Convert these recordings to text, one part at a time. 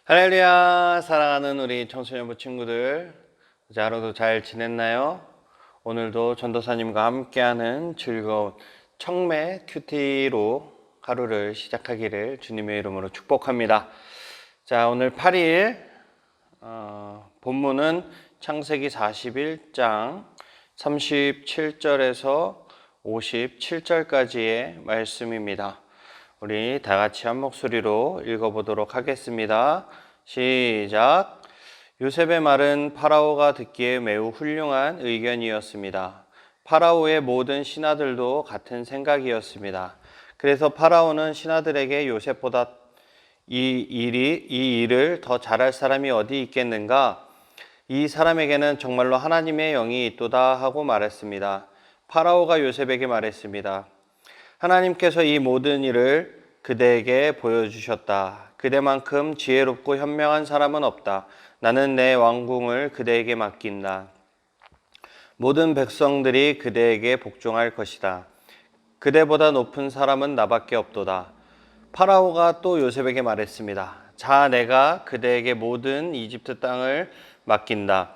할렐루야, 사랑하는 우리 청소년부 친구들, 어제 하루도 잘 지냈나요? 오늘도 전도사님과 함께하는 즐거운 청매 큐티로 하루를 시작하기를 주님의 이름으로 축복합니다. 자, 오늘 8일 본문은 창세기 41장 37절에서 57절까지의 말씀입니다. 우리 다 같이 한 목소리로 읽어보도록 하겠습니다. 시작. 요셉의 말은 파라오가 듣기에 매우 훌륭한 의견이었습니다. 파라오의 모든 신하들도 같은 생각이었습니다. 그래서 파라오는 신하들에게 요셉보다 이 일을 더 잘할 사람이 어디 있겠는가? 이 사람에게는 정말로 하나님의 영이 있도다 하고 말했습니다. 파라오가 요셉에게 말했습니다. 하나님께서 이 모든 일을 그대에게 보여주셨다. 그대만큼 지혜롭고 현명한 사람은 없다. 나는 내 왕궁을 그대에게 맡긴다. 모든 백성들이 그대에게 복종할 것이다. 그대보다 높은 사람은 나밖에 없도다. 파라오가 또 요셉에게 말했습니다. 자, 내가 그대에게 모든 이집트 땅을 맡긴다.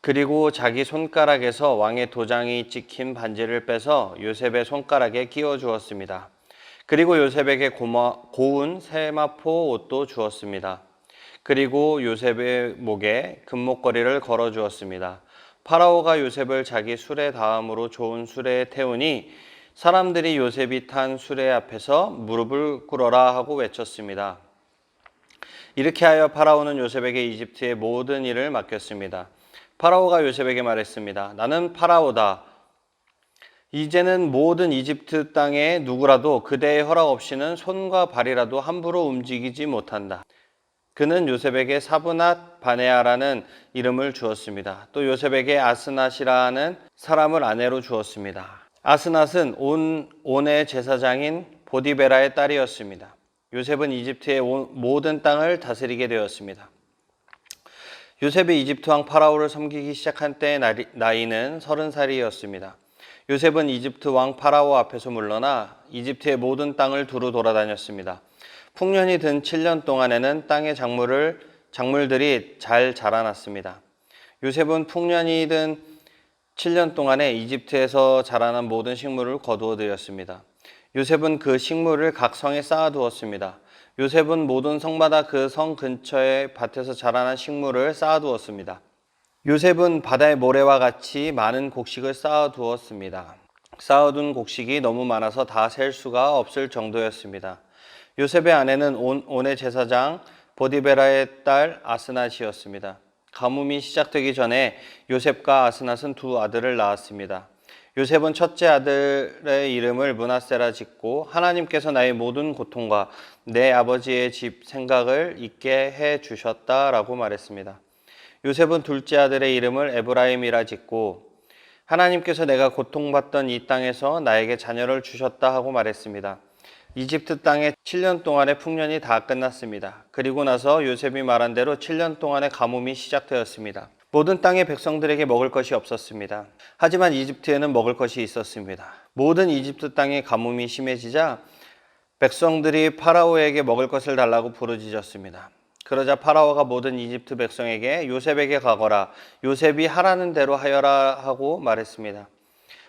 그리고 자기 손가락에서 왕의 도장이 찍힌 반지를 빼서 요셉의 손가락에 끼워 주었습니다. 그리고 요셉에게 고운 세마포 옷도 주었습니다. 그리고 요셉의 목에 금목걸이를 걸어 주었습니다. 파라오가 요셉을 자기 수레 다음으로 좋은 수레에 태우니 사람들이 요셉이 탄 수레 앞에서 무릎을 꿇어라 하고 외쳤습니다. 이렇게 하여 파라오는 요셉에게 이집트의 모든 일을 맡겼습니다. 파라오가 요셉에게 말했습니다. 나는 파라오다. 이제는 모든 이집트 땅에 누구라도 그대의 허락 없이는 손과 발이라도 함부로 움직이지 못한다. 그는 요셉에게 사브낫 바네아라는 이름을 주었습니다. 또 요셉에게 아스낫이라는 사람을 아내로 주었습니다. 아스낫은 온의 제사장인 보디베라의 딸이었습니다. 요셉은 이집트의 모든 땅을 다스리게 되었습니다. 요셉이 이집트 왕 파라오를 섬기기 시작한 때의 나이는 30살이었습니다. 요셉은 이집트 왕 파라오 앞에서 물러나 이집트의 모든 땅을 두루 돌아다녔습니다. 풍년이 든 7년 동안에는 땅의 작물들이 잘 자라났습니다. 요셉은 풍년이 든 7년 동안에 이집트에서 자라난 모든 식물을 거두어 들였습니다. 요셉은 그 식물을 각 성에 쌓아두었습니다. 요셉은 모든 성마다 그 성 근처의 밭에서 자라난 식물을 쌓아두었습니다. 요셉은 바다의 모래와 같이 많은 곡식을 쌓아두었습니다. 쌓아둔 곡식이 너무 많아서 다 셀 수가 없을 정도였습니다. 요셉의 아내는 온의 제사장 보디베라의 딸 아스낫이었습니다. 가뭄이 시작되기 전에 요셉과 아스낫은 두 아들을 낳았습니다. 요셉은 첫째 아들의 이름을 므낫세라 짓고 하나님께서 나의 모든 고통과 내 아버지의 집 생각을 잊게 해 주셨다라고 말했습니다. 요셉은 둘째 아들의 이름을 에브라임이라 짓고 하나님께서 내가 고통받던 이 땅에서 나에게 자녀를 주셨다 하고 말했습니다. 이집트 땅에 7년 동안의 풍년이 다 끝났습니다. 그리고 나서 요셉이 말한 대로 7년 동안의 가뭄이 시작되었습니다. 모든 땅의 백성들에게 먹을 것이 없었습니다. 하지만 이집트에는 먹을 것이 있었습니다. 모든 이집트 땅의 가뭄이 심해지자 백성들이 파라오에게 먹을 것을 달라고 부르짖었습니다. 그러자 파라오가 모든 이집트 백성에게 요셉에게 가거라, 요셉이 하라는 대로 하여라 하고 말했습니다.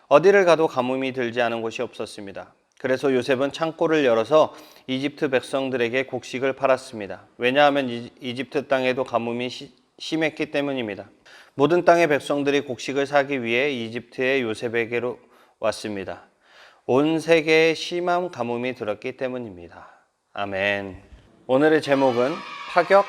어디를 가도 가뭄이 들지 않은 곳이 없었습니다. 그래서 요셉은 창고를 열어서 이집트 백성들에게 곡식을 팔았습니다. 왜냐하면 이집트 땅에도 가뭄이 심했기 때문입니다. 모든 땅의 백성들이 곡식을 사기 위해 이집트의 요셉에게로 왔습니다. 온 세계에 심한 가뭄이 들었기 때문입니다. 아멘. 오늘의 제목은 파격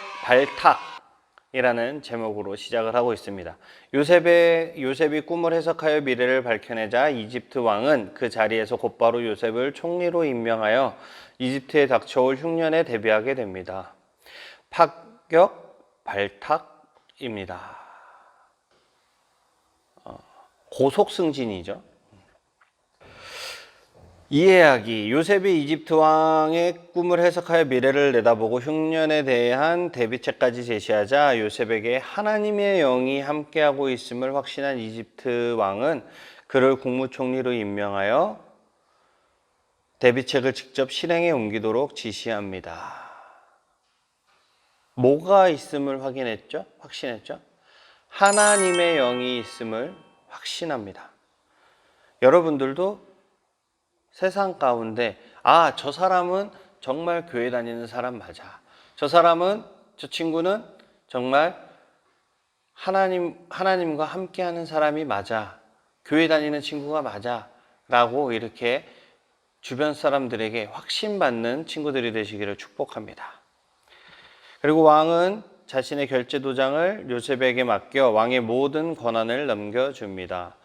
발탁이라는 제목으로 시작을 하고 있습니다. 요셉이 꿈을 해석하여 미래를 밝혀내자 이집트 왕은 그 자리에서 곧바로 요셉을 총리로 임명하여 이집트에 닥쳐올 흉년에 대비하게 됩니다. 파격 발탁입니다. 고속승진이죠. 이해하기. 요셉이 이집트 왕의 꿈을 해석하여 미래를 내다보고 흉년에 대한 대비책까지 제시하자 요셉에게 하나님의 영이 함께하고 있음을 확신한 이집트 왕은 그를 국무총리로 임명하여 대비책을 직접 실행에 옮기도록 지시합니다. 뭐가 있음을 확인했죠? 확신했죠? 하나님의 영이 있음을 확신합니다. 여러분들도 세상 가운데 저 사람은 정말 교회 다니는 사람 맞아. 저 친구는 정말 하나님과 함께하는 사람이 맞아. 교회 다니는 친구가 맞아. 라고 이렇게 주변 사람들에게 확신받는 친구들이 되시기를 축복합니다. 그리고 왕은 자신의 결제 도장을 요셉에게 맡겨 왕의 모든 권한을 넘겨줍니다.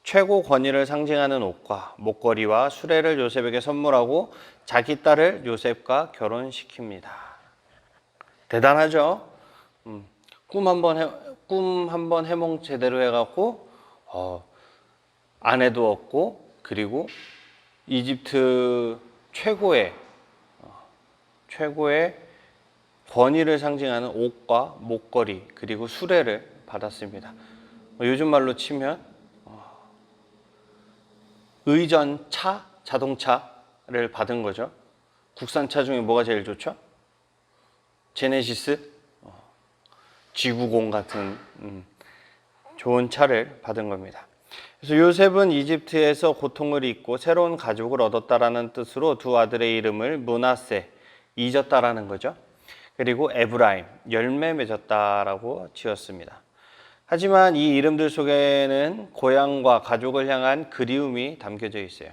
최고 권위를 상징하는 옷과 목걸이와 수레를 요셉에게 선물하고 자기 딸을 요셉과 결혼시킵니다. 대단하죠? 꿈 한번 해몽 제대로 해갖고 아내도 얻고, 그리고 이집트 최고의 권위를 상징하는 옷과 목걸이 그리고 수레를 받았습니다. 요즘 말로 치면 의전차, 자동차를 받은 거죠. 국산차 중에 뭐가 제일 좋죠? 제네시스, G90 같은 좋은 차를 받은 겁니다. 그래서 요셉은 이집트에서 고통을 잊고 새로운 가족을 얻었다라는 뜻으로 두 아들의 이름을 므낫세, 잊었다라는 거죠. 그리고 에브라임, 열매 맺었다라고 지었습니다. 하지만 이 이름들 속에는 고향과 가족을 향한 그리움이 담겨져 있어요.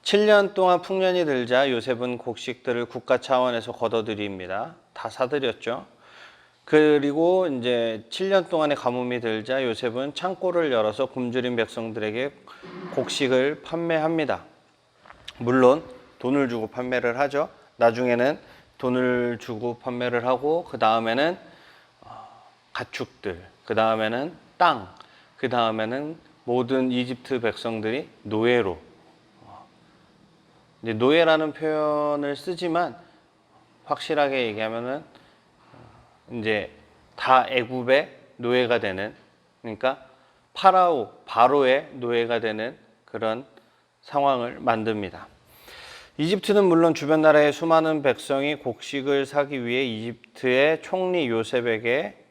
7년 동안 풍년이 들자 요셉은 곡식들을 국가 차원에서 걷어들입니다. 다 사들였죠. 그리고 이제 7년 동안의 가뭄이 들자 요셉은 창고를 열어서 굶주린 백성들에게 곡식을 판매합니다. 물론 돈을 주고 판매를 하죠. 나중에는 돈을 주고 판매를 하고, 그 다음에는 가축들, 그 다음에는 땅, 그 다음에는 모든 이집트 백성들이 노예로, 이제 노예라는 표현을 쓰지만 확실하게 얘기하면은 이제 다 애굽의 노예가 되는, 그러니까 바로의 노예가 되는 그런 상황을 만듭니다. 이집트는 물론 주변 나라의 수많은 백성이 곡식을 사기 위해 이집트의 총리 요셉에게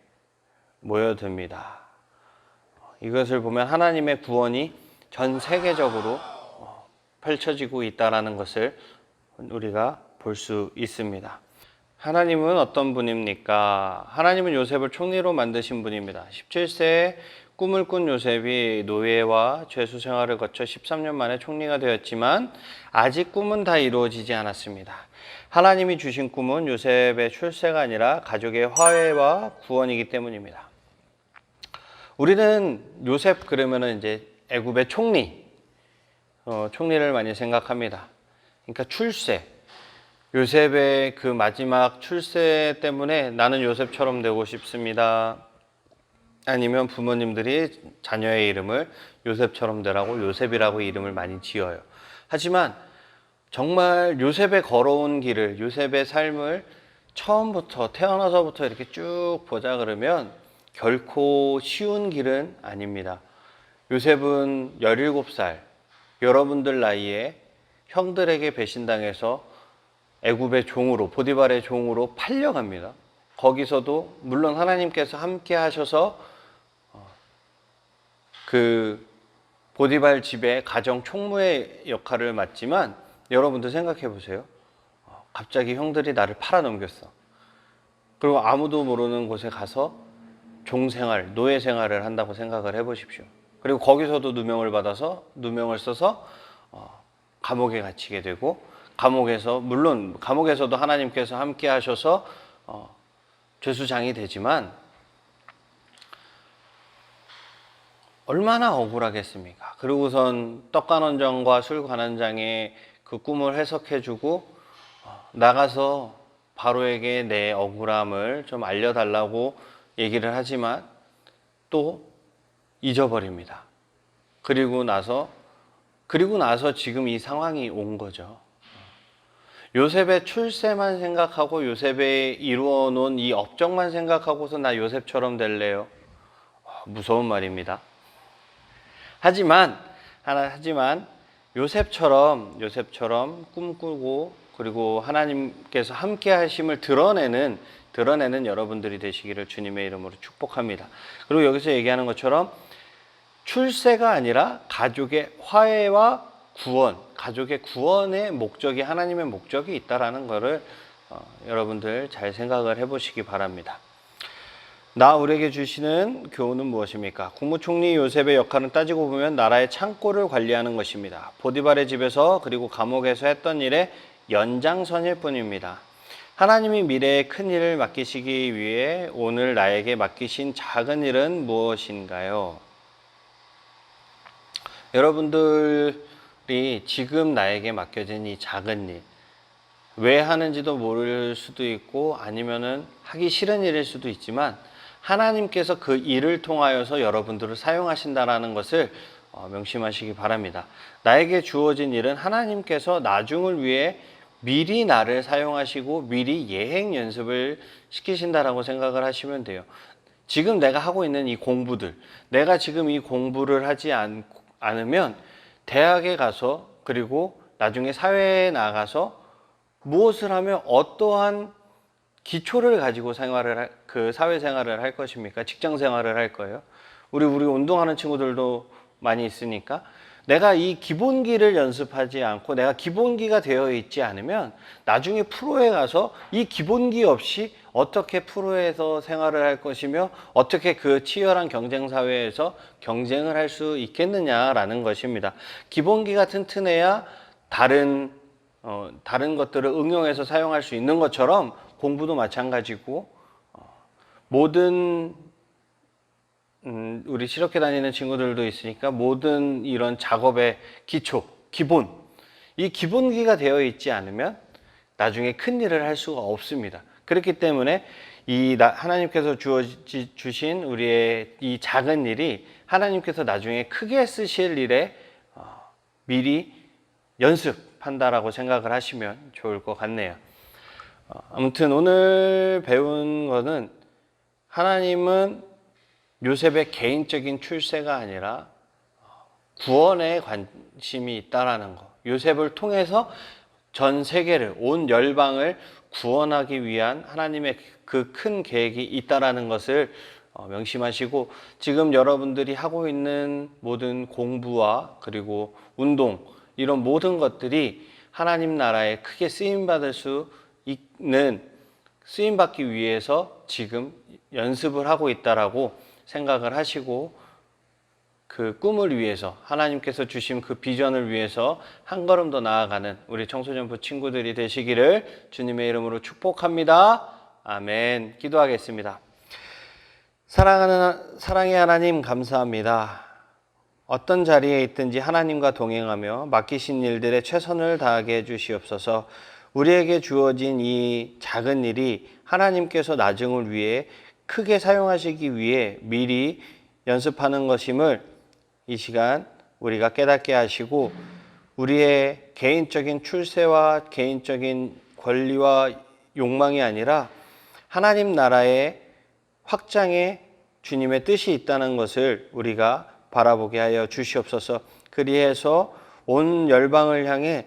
모여듭니다. 이것을 보면 하나님의 구원이 전 세계적으로 펼쳐지고 있다는 것을 우리가 볼 수 있습니다. 하나님은 어떤 분입니까? 하나님은 요셉을 총리로 만드신 분입니다. 17세에 꿈을 꾼 요셉이 노예와 죄수 생활을 거쳐 13년 만에 총리가 되었지만 아직 꿈은 다 이루어지지 않았습니다. 하나님이 주신 꿈은 요셉의 출세가 아니라 가족의 화해와 구원이기 때문입니다. 우리는 요셉 그러면은 이제 애굽의 총리를 많이 생각합니다. 그러니까 출세. 요셉의 그 마지막 출세 때문에 나는 요셉처럼 되고 싶습니다. 아니면 부모님들이 자녀의 이름을 요셉처럼 되라고 요셉이라고 이름을 많이 지어요. 하지만 정말 요셉의 걸어온 길을, 요셉의 삶을 처음부터 태어나서부터 이렇게 쭉 보자 그러면 결코 쉬운 길은 아닙니다. 요셉은 17살, 여러분들 나이에 형들에게 배신당해서 애굽의 종으로, 보디발의 종으로 팔려갑니다. 거기서도 물론 하나님께서 함께 하셔서 그 보디발 집의 가정 총무의 역할을 맡지만, 여러분들 생각해 보세요. 갑자기 형들이 나를 팔아넘겼어. 그리고 아무도 모르는 곳에 가서 종생활, 노예 생활을 한다고 생각을 해 보십시오. 그리고 거기서도 누명을 써서 감옥에 갇히게 되고, 물론 감옥에서도 하나님께서 함께 하셔서 죄수장이 되지만 얼마나 억울하겠습니까? 그리고선 떡간원장과 술관원장의 그 꿈을 해석해주고 나가서 바로에게 내 억울함을 좀 알려달라고 얘기를 하지만 또 잊어버립니다. 그리고 나서 지금 이 상황이 온 거죠. 요셉의 출세만 생각하고 요셉의 이루어 놓은 이 업적만 생각하고서 나 요셉처럼 될래요? 무서운 말입니다. 하지만 요셉처럼 꿈꾸고 그리고 하나님께서 함께 하심을 드러내는 드러내는 여러분들이 되시기를 주님의 이름으로 축복합니다. 그리고 여기서 얘기하는 것처럼 출세가 아니라 가족의 화해와 구원, 가족의 구원의 목적이 하나님의 목적이 있다라는 것을 여러분들 잘 생각을 해보시기 바랍니다. 나 우리에게 주시는 교훈은 무엇입니까? 국무총리 요셉의 역할은 따지고 보면 나라의 창고를 관리하는 것입니다. 보디발의 집에서 그리고 감옥에서 했던 일의 연장선일 뿐입니다. 하나님이 미래의 큰 일을 맡기시기 위해 오늘 나에게 맡기신 작은 일은 무엇인가요? 여러분들이 지금 나에게 맡겨진 이 작은 일, 왜 하는지도 모를 수도 있고 아니면은 하기 싫은 일일 수도 있지만 하나님께서 그 일을 통하여서 여러분들을 사용하신다라는 것을 명심하시기 바랍니다. 나에게 주어진 일은 하나님께서 나중을 위해 미리 나를 사용하시고 미리 예행 연습을 시키신다라고 생각을 하시면 돼요. 지금 내가 하고 있는 이 공부들, 내가 지금 이 공부를 하지 않으면 대학에 가서 그리고 나중에 사회에 나가서 무엇을 하면 어떠한 기초를 가지고 사회생활을 할 것입니까? 직장생활을 할 거예요. 우리 운동하는 친구들도 많이 있으니까 내가 이 기본기를 연습하지 않고 내가 기본기가 되어 있지 않으면 나중에 프로에 가서 이 기본기 없이 어떻게 프로에서 생활을 할 것이며 어떻게 그 치열한 경쟁 사회에서 경쟁을 할 수 있겠느냐라는 것입니다. 기본기가 튼튼해야 다른 것들을 응용해서 사용할 수 있는 것처럼 공부도 마찬가지고 모든 우리 실업계 다니는 친구들도 있으니까 모든 이런 작업의 기초, 기본, 이 기본기가 되어 있지 않으면 나중에 큰 일을 할 수가 없습니다. 그렇기 때문에 하나님께서 주신 우리의 이 작은 일이 하나님께서 나중에 크게 쓰실 일에 미리 연습한다라고 생각을 하시면 좋을 것 같네요. 아무튼 오늘 배운 거는 하나님은 요셉의 개인적인 출세가 아니라 구원에 관심이 있다라는 거. 요셉을 통해서 전 세계를, 온 열방을 구원하기 위한 하나님의 그 큰 계획이 있다라는 것을 명심하시고 지금 여러분들이 하고 있는 모든 공부와 그리고 운동 이런 모든 것들이 하나님 나라에 크게 쓰임받을 수 있는 쓰임받기 위해서 지금 연습을 하고 있다라고 생각을 하시고 그 꿈을 위해서 하나님께서 주신 그 비전을 위해서 한 걸음 더 나아가는 우리 청소년부 친구들이 되시기를 주님의 이름으로 축복합니다. 아멘. 기도하겠습니다. 사랑의 하나님 감사합니다. 어떤 자리에 있든지 하나님과 동행하며 맡기신 일들에 최선을 다하게 해주시옵소서. 우리에게 주어진 이 작은 일이 하나님께서 나중을 위해 크게 사용하시기 위해 미리 연습하는 것임을 이 시간 우리가 깨닫게 하시고 우리의 개인적인 출세와 개인적인 권리와 욕망이 아니라 하나님 나라의 확장에 주님의 뜻이 있다는 것을 우리가 바라보게 하여 주시옵소서. 그리해서 온 열방을 향해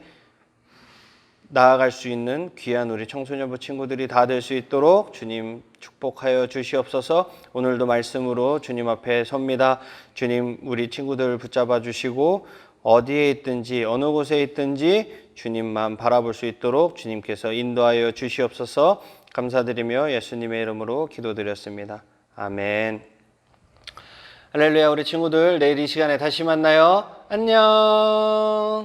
나아갈 수 있는 귀한 우리 청소년부 친구들이 다 될 수 있도록 주님 축복하여 주시옵소서. 오늘도 말씀으로 주님 앞에 섭니다. 주님 우리 친구들 붙잡아 주시고 어디에 있든지 어느 곳에 있든지 주님만 바라볼 수 있도록 주님께서 인도하여 주시옵소서. 감사드리며 예수님의 이름으로 기도드렸습니다. 아멘. 할렐루야. 우리 친구들 내일 이 시간에 다시 만나요. 안녕.